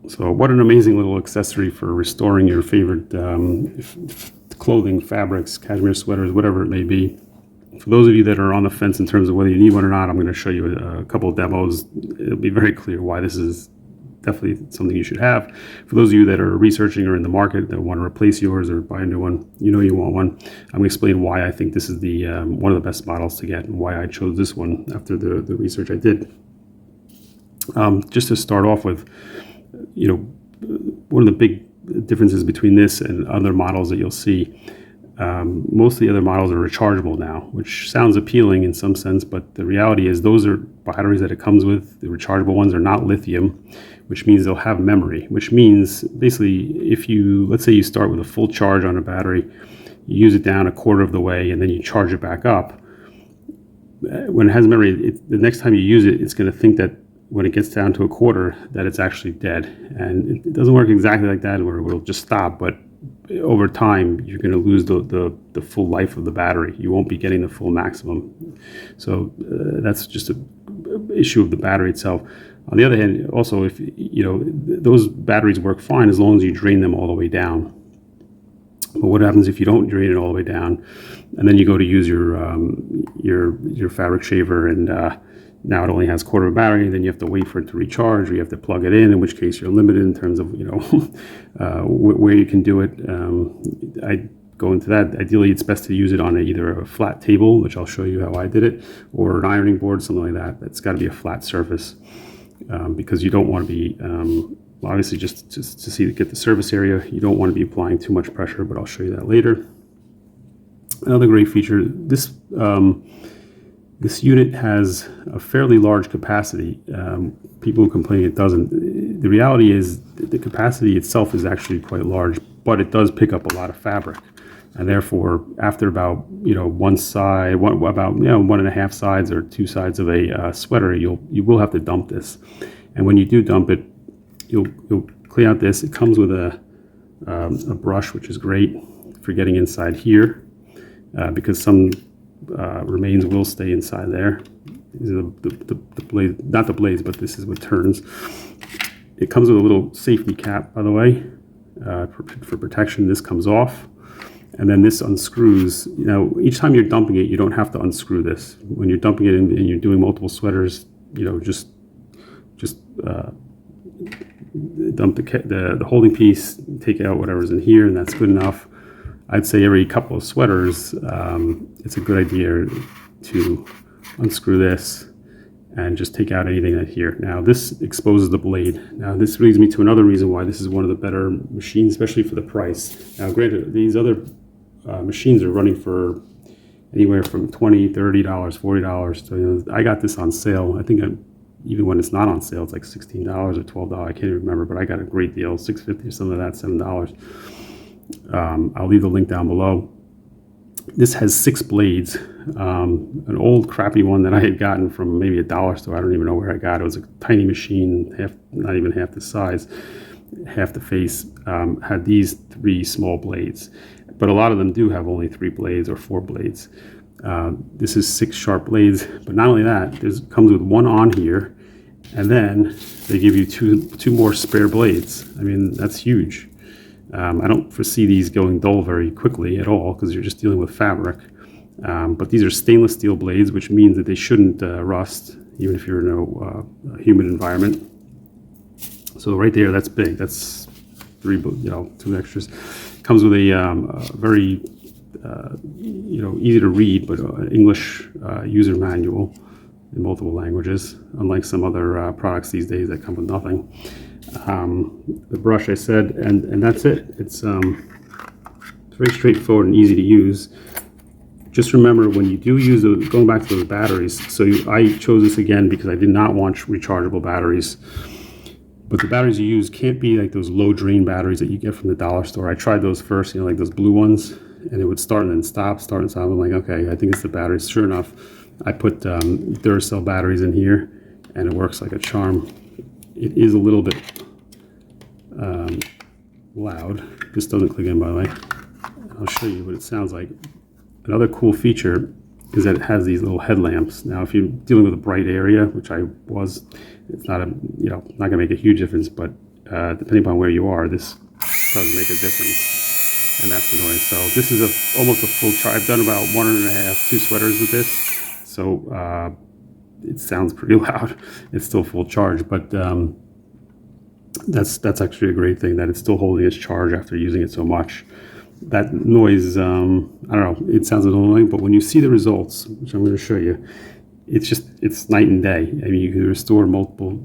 So what an amazing little accessory for restoring your favorite clothing, fabrics, cashmere sweaters, whatever it may be. For those of you that are on the fence in terms of whether you need one or not, I'm going to show you a couple of demos. It'll be very clear why this is definitely something you should have. For those of you that are researching or in the market that want to replace yours or buy a new one, you know you want one. I'm going to explain why I think this is the one of the best models to get and why I chose this one after the research I did. Just to start off with, you know, one of the big differences between this and other models that you'll see, most of the other models are rechargeable now, which sounds appealing in some sense, but the reality is those are batteries that it comes with. The rechargeable ones are not lithium, which means they'll have memory, which means basically if you, let's say you start with a full charge on a battery, you use it down a quarter of the way and then you charge it back up. When it has memory, the next time you use it, it's going to think that when it gets down to a quarter that it's actually dead. And it doesn't work exactly like that where it will just stop, but over time you're going to lose the full life of the battery. You won't be getting the full maximum. So that's just an issue of the battery itself. On the other hand, also, if you know, those batteries work fine as long as you drain them all the way down. But what happens if you don't drain it all the way down, and then you go to use your fabric shaver, and now it only has a quarter of a battery, then you have to wait for it to recharge, or you have to plug it in which case you're limited in terms of, you know, where you can do it. I go into that. Ideally, it's best to use it on either a flat table, which I'll show you how I did it, or an ironing board, something like that. It's got to be a flat surface because you don't want to be, obviously just to get the surface area, you don't want to be applying too much pressure, but I'll show you that later. Another great feature, this unit has a fairly large capacity. People who complain it doesn't. The reality is the capacity itself is actually quite large, but it does pick up a lot of fabric. And therefore, after about, you know, one side, about, you know, 1.5 sides or 2 sides of a sweater, you will have to dump this. And when you do dump it, you'll clean out this. It comes with a brush, which is great for getting inside here, because some remains will stay inside there. These are the blades, not the blades, but this is what turns. It comes with a little safety cap, by the way, for protection. This comes off, and then this unscrews. You know, each time you're dumping it, you don't have to unscrew this. When you're dumping it and you're doing multiple sweaters, you know, just dump the holding piece, take out whatever's in here, and that's good enough. I'd say every couple of sweaters, it's a good idea to unscrew this and just take out anything in here. Now this exposes the blade. Now this brings me to another reason why this is one of the better machines, especially for the price. Now granted, these other machines are running for anywhere from $20, $30, $40. So, you know, I got this on sale. I think even when it's not on sale, it's like $16 or $12. I can't even remember, but I got a great deal, $6.50 or something like that, $7. I'll leave the link down below. This has 6 blades. An old crappy one that I had gotten from maybe a dollar store. I don't even know where I got it. It was a tiny machine, not even half the size, half the face, had these 3 small blades. But a lot of them do have only 3 blades or 4 blades. This is 6 sharp blades, but not only that, it comes with one on here, and then they give you two more spare blades. I mean, that's huge. I don't foresee these going dull very quickly at all because you're just dealing with fabric. But these are stainless steel blades, which means that they shouldn't rust, even if you're in a humid environment. So right there, that's big. That's 2 extras. Comes with a very easy to read, but English user manual in multiple languages, unlike some other products these days that come with nothing. The brush, I said, and that's it. It's very straightforward and easy to use. Just remember, when you do use those, going back to those batteries, so I chose this again because I did not want rechargeable batteries. But the batteries you use can't be like those low drain batteries that you get from the dollar store. I tried those first, like those blue ones, and it would start and then stop, start and stop. I'm like, okay, I think it's the batteries. Sure enough, I put Duracell batteries in here, and it works like a charm. It is a little bit loud. This doesn't click in, by the way. I'll show you what it sounds like. Another cool feature is that it has these little headlamps. Now, if you're dealing with a bright area, which I was, it's not not going to make a huge difference, but depending upon where you are, this does make a difference, and that's the noise. So this is almost a full charge. I've done about 1.5, 2 sweaters with this, so it sounds pretty loud. It's still full charge, but that's actually a great thing that it's still holding its charge after using it so much. That noise, I don't know, it sounds annoying, but when you see the results, which I'm going to show you, it's night and day. I mean, you can restore multiple,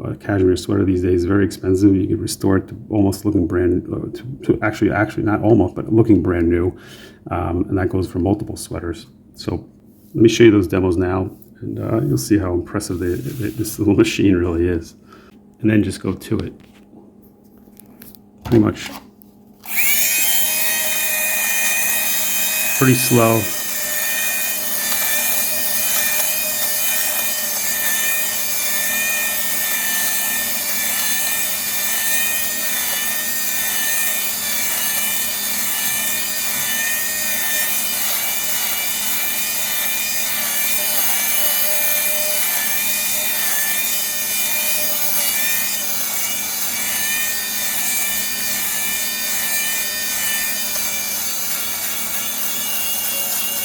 a cashmere sweater these days is very expensive. You can restore it to almost looking to actually not almost, but looking brand new. And that goes for multiple sweaters. So let me show you those demos now, and you'll see how impressive this little machine really is. And then just go to it. Pretty much pretty slow.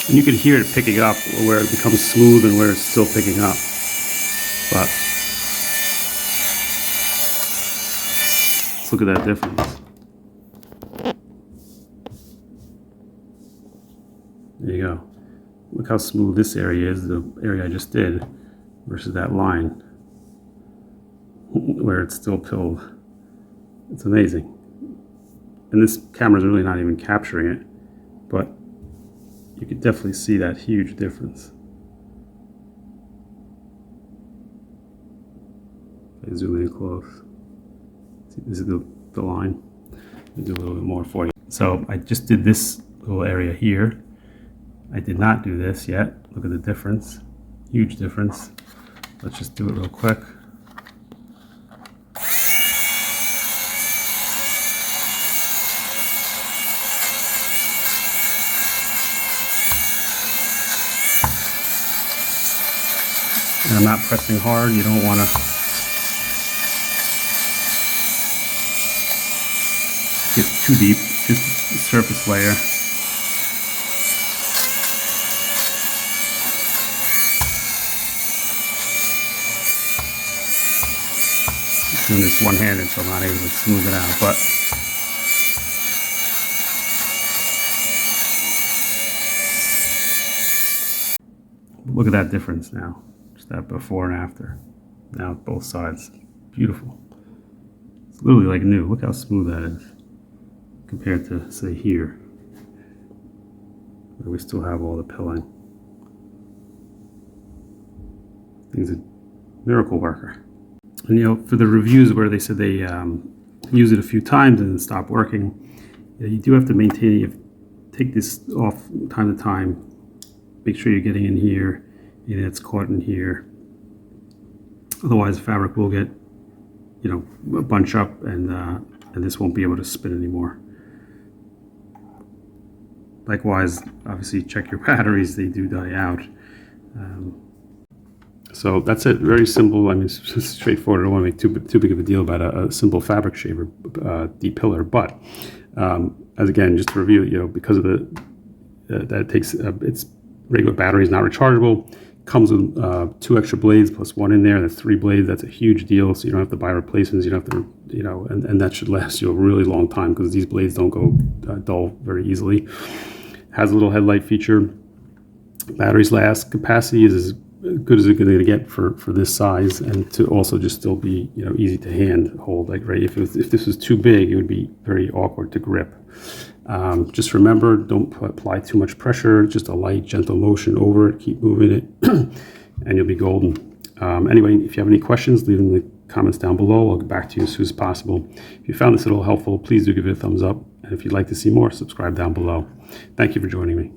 And you can hear it picking up where it becomes smooth and where it's still picking up. But let's look at that difference. There you go. Look how smooth this area is, the area I just did, versus that line where it's still pilled. It's amazing. And this camera's really not even capturing it, but you can definitely see that huge difference. If I zoom in close, see, this is the line. I'll do a little bit more for you. So I just did this little area here. I did not do this yet. Look at the difference, huge difference. Let's just do it real quick. And I'm not pressing hard. You don't want to get too deep, just the surface layer. I'm doing this one-handed, so I'm not able to smooth it out, but look at that difference now. That before and after. Now both sides. Beautiful. It's literally like new. Look how smooth that is compared to, say, here, where we still have all the pilling. Thing's a miracle worker. And for the reviews where they said they use it a few times and then stop working, you do have to maintain it. You have to take this off time to time. Make sure you're getting in here. And it's caught in here. Otherwise, the fabric will get, bunch up, and this won't be able to spin anymore. Likewise, obviously, check your batteries; they do die out. So that's it. Very simple. I mean, it's just straightforward. I don't want to make too big of a deal about a simple fabric shaver depiller. But as again, just to review, because of that it takes its regular battery is not rechargeable. Comes with 2 extra blades plus 1 in there. That's 3 blades. That's a huge deal. So you don't have to buy replacements. You don't have to, and that should last you a really long time because these blades don't go dull very easily. Has a little headlight feature. Batteries last. Capacity is as good as it's going to get for this size, and to also just still be easy to hand hold. Like if this was too big, it would be very awkward to grip. Just remember, don't apply too much pressure, just a light, gentle motion over it, keep moving it, and you'll be golden. Anyway, if you have any questions, leave them in the comments down below. I'll get back to you as soon as possible. If you found this at all helpful, please do give it a thumbs up. And if you'd like to see more, subscribe down below. Thank you for joining me.